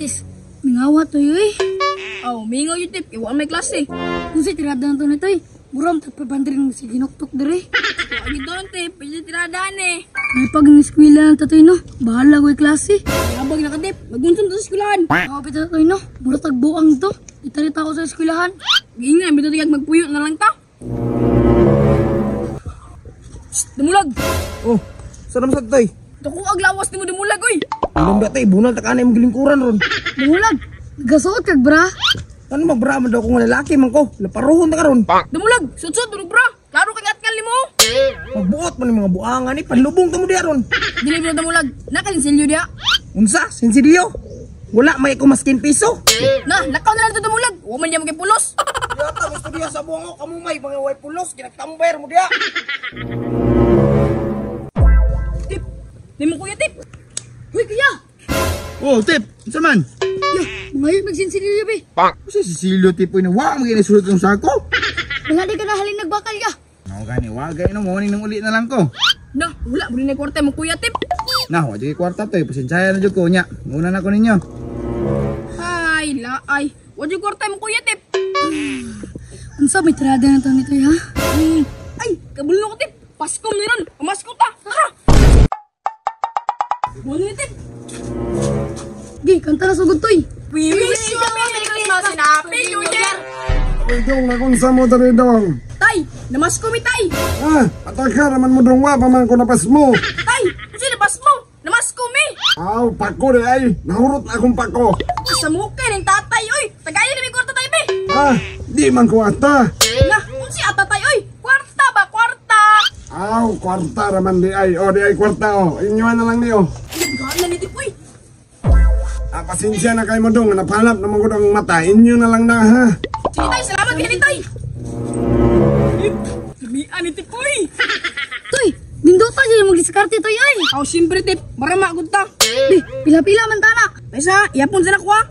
Tis, mingawa to eh. Oh, mingaw yun tip. Iwan may klase. Kung si tirada na to na to eh. Buram, tagpapantirin si ginoktok dire. Huwag doon tip. Pwede tiradaan eh. May pag niskwila ng tatoy no. Bahala ko klase. Habang nakatip. Magunsam to sa eskwelahan. Nakapit na tatoy no. Mura tagbuang to. Itarita ko sa eskwelahan. Gingay, bito tigag magpuyo na lang ta. Shhh, dumulag. Oh, sarap sa tay. Ito kung aglawas ni mo dumulag, oy. Ilang ba tay, bunal ta kanay mong gilingkuran ron. Dumulag. Gasuot kag bra. Ano mabrama daw kung lalaki man ko? Laparuhon ta karon. Dumulag, sud-sud, durog bra. Klaro kang atkal ni mo. Magbuot man yung mga buangan ni, panlubong ta mo diya ron. Dili mo dumulag. Nakalinsilyo diya. Unsa, sensilyo? Wala may kumaskin piso. Na, lakaw na lang ito dumulag. Huwag man niya magkipulos. Yata, gusto diya sa buwango, kamumay, mga way pulos, kinagtambayar mo diya. Tip, di mo kuya tip. Uy, kuya. Oh, Tip, isa man. Yo, ngayon magsinsilyo be. Kasi si Silio Tipoy na wag maginisulot yung sako. Wala di ka na halin nagbakal ka. Ako gani, wagay no, mawaning nang uli na lang ko. Na, wala. Buli na kwarta mo kuya tip. Nah, wag yung kwarta to, pasensya na dyan ko niya. Muna na ko ninyo. Ay, laay. Huwag yung kwarta mo kuya tip. Unsa may tirada na to nito ha? Ay, kabulong ko tip. Paskom na ron. Pamasko ta. Tara. Buwan ni tip. Gi, kanta na sugod to eh. We wish you a Merry Christmas and a Happy New Year. Uy, dong, akong samo dari dong. Tay, namasko mi tay. Ah, ataka naman mo dong wa, paman ko napas mo. Tay, sino bas mo? Namasko mi. Aw, pako de ay, nahurot na akong pako. Sa mukha ng tatay, oy. Tagayin na may kwarta tayo, be. Ah, di man ko ata. Na, kung si atatay, oy. Kwarta ba, kwarta? Aw, kwarta naman di ay. O, di ay kwarta o. Inyuan na lang niyo. Gaan na ni tip, oy. Ah, pasensya na kayo mo dong, napanap na mo ko dong mata. Inyo na lang na ha. Sige tay, salamat kaya ni tay. Lamian ni tip, oy. Toy, nindota dyan yung mag-diskarte toy ay. Aw, siyempre tip. Marama, gud ta. Di, pila-pila man tana. Pesa, iapon sa nakwa.